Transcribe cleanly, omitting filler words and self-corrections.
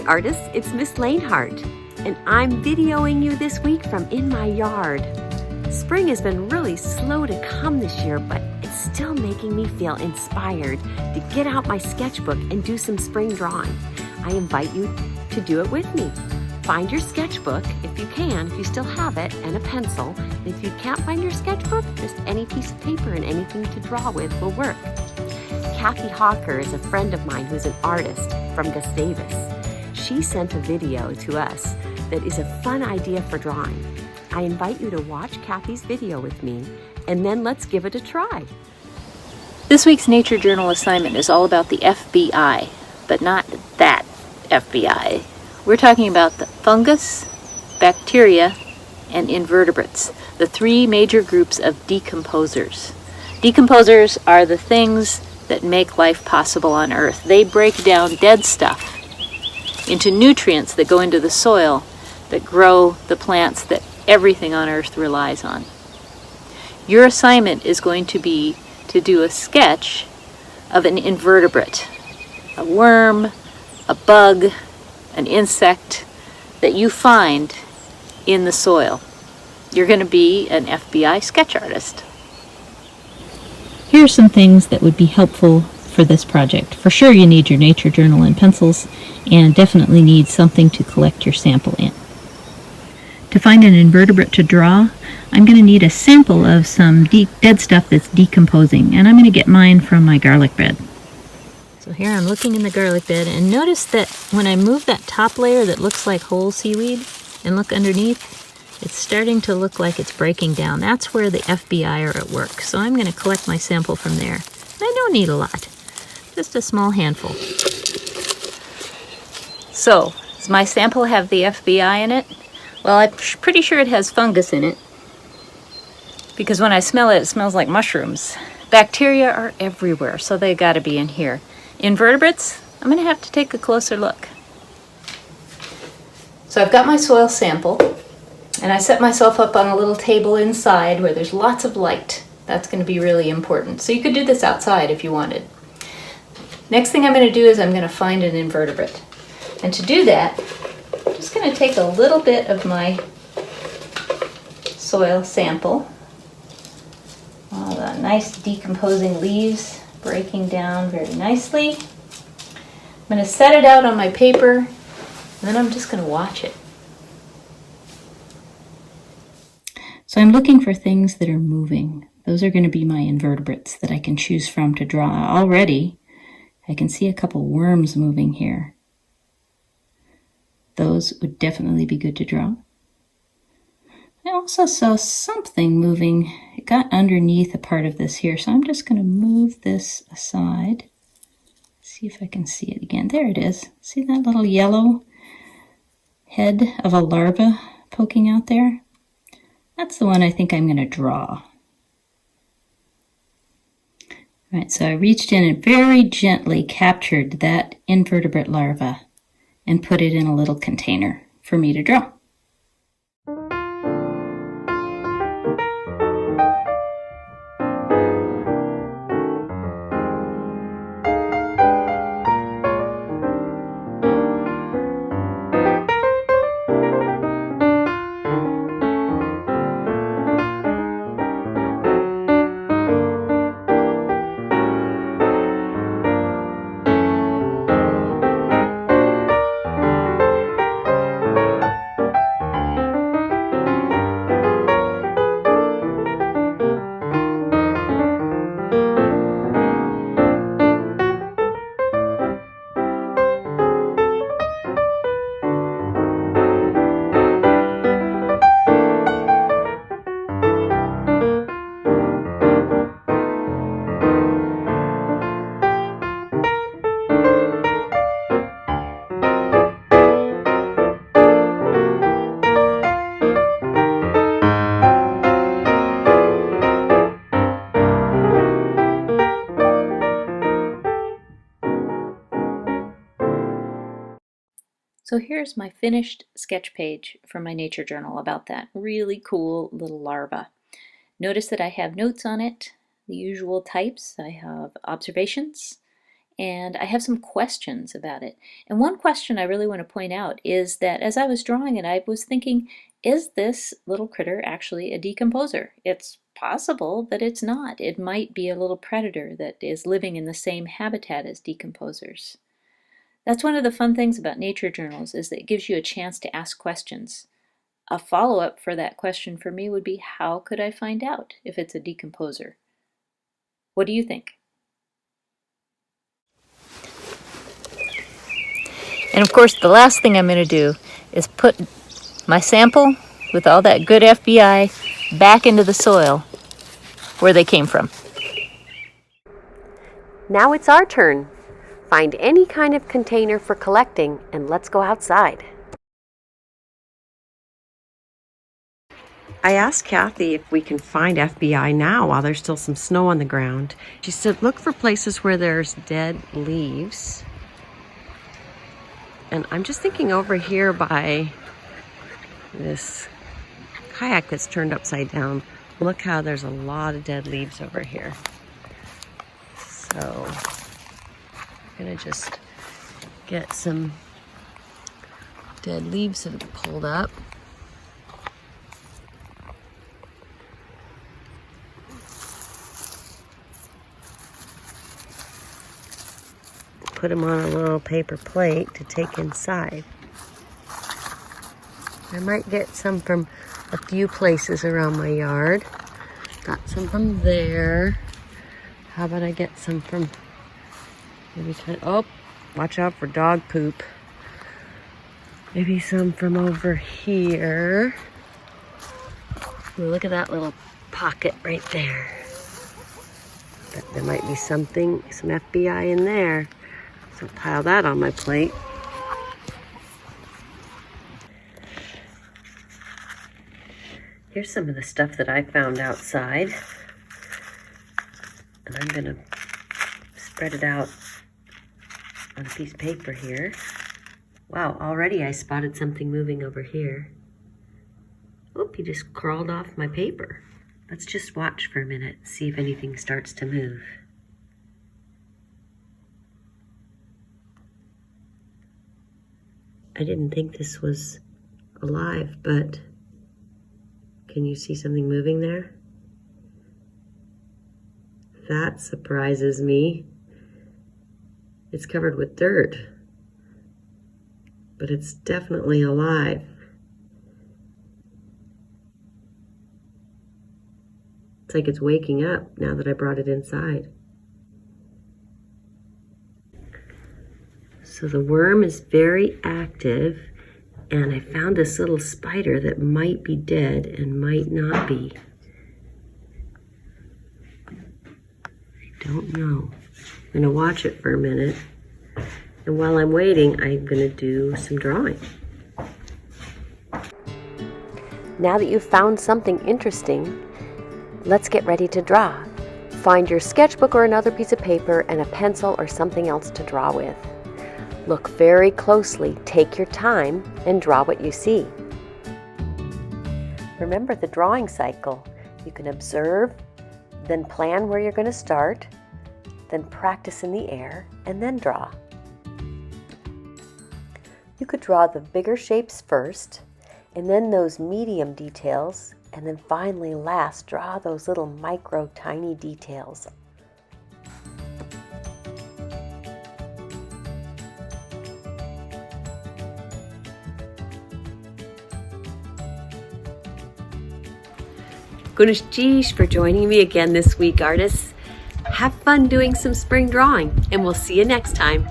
artists, it's Miss Lanehart, and I'm videoing you this week from in my yard. Spring has been really slow to come this year, but it's still making me feel inspired to get out my sketchbook and do some spring drawing. I invite you to do it with me. Find your sketchbook if you can, if you still have it, and a pencil. And if you can't find your sketchbook, just any piece of paper and anything to draw with will work. Kathy Hocker is a friend of mine who's an artist from Gustavus. She sent a video to us that is a fun idea for drawing. I invite you to watch Kathy's video with me, and then let's give it a try. This week's Nature Journal assignment is all about the FBI, but not that FBI. We're talking about the fungus, bacteria, and invertebrates, the three major groups of decomposers. Decomposers are the things that make life possible on Earth. They break down dead stuff into nutrients that go into the soil that grow the plants that everything on Earth relies on. Your assignment is going to be to do a sketch of an invertebrate, a worm, a bug, an insect that you find in the soil. You're going to be an FBI sketch artist. Here are some things that would be helpful for this project. For sure you need your nature journal and pencils, and definitely need something to collect your sample in. To find an invertebrate to draw, I'm going to need a sample of some dead stuff that's decomposing, and I'm going to get mine from my garlic bed. So here I'm looking in the garlic bed, and notice that when I move that top layer that looks like whole seaweed and look underneath, it's starting to look like it's breaking down. That's where the FBI are at work. So I'm going to collect my sample from there. And I don't need a lot, just a small handful. So, does my sample have the FBI in it? Well, I'm pretty sure it has fungus in it, because when I smell it, it smells like mushrooms. Bacteria are everywhere, so they got to be in here. Invertebrates, I'm going to have to take a closer look. So I've got my soil sample, and I set myself up on a little table inside where there's lots of light. That's going to be really important. So you could do this outside if you wanted. Next thing I'm going to do is I'm going to find an invertebrate. And to do that, I'm just going to take a little bit of my soil sample. All the nice decomposing leaves breaking down very nicely. I'm going to set it out on my paper, and then I'm just going to watch it. So I'm looking for things that are moving. Those are going to be my invertebrates that I can choose from to draw. Already, I can see a couple worms moving here. Those would definitely be good to draw. I also saw something moving. It got underneath a part of this here, so I'm just going to move this aside. See if I can see it again. There it is. See that little yellow head of a larva poking out there? That's the one I think I'm going to draw. All right, so I reached in and very gently captured that invertebrate larva and put it in a little container for me to draw. So here's my finished sketch page from my nature journal about that really cool little larva. Notice that I have notes on it, the usual types. I have observations and I have some questions about it. And one question I really want to point out is that as I was drawing it, I was thinking, is this little critter actually a decomposer? It's possible that it's not. It might be a little predator that is living in the same habitat as decomposers. That's one of the fun things about nature journals, is that it gives you a chance to ask questions. A follow-up for that question for me would be, how could I find out if it's a decomposer? What do you think? And of course, the last thing I'm going to do is put my sample with all that good FBI back into the soil where they came from. Now it's our turn. Find any kind of container for collecting and let's go outside. I asked Kathy if we can find FBI now while there's still some snow on the ground. She said look for places where there's dead leaves. And I'm just thinking over here by this kayak that's turned upside down. Look how there's a lot of dead leaves over here. So I'm gonna just get some dead leaves that have pulled up. Put them on a little paper plate to take inside. I might get some from a few places around my yard. Got some from there. How about I get some from maybe oh, watch out for dog poop. Maybe some from over here. Ooh, look at that little pocket right there. Bet there might be something, some FBI in there. So pile that on my plate. Here's some of the stuff that I found outside. And I'm gonna spread it out on a piece of paper here. Wow, already I spotted something moving over here. Oop, he just crawled off my paper. Let's just watch for a minute, see if anything starts to move. I didn't think this was alive, but can you see something moving there? That surprises me. It's covered with dirt, but it's definitely alive. It's like it's waking up now that I brought it inside. So the worm is very active, and I found this little spider that might be dead and might not be. I don't know. I'm gonna watch it for a minute, and while I'm waiting, I'm gonna do some drawing. Now that you've found something interesting, let's get ready to draw. Find your sketchbook or another piece of paper and a pencil or something else to draw with. Look very closely, take your time, and draw what you see. Remember the drawing cycle. You can observe, then plan where you're going to start, then practice in the air, and then draw. You could draw the bigger shapes first, and then those medium details, and then finally last, draw those little micro tiny details. Goodness geesh for joining me again this week, artists. Have fun doing some spring drawing, and we'll see you next time.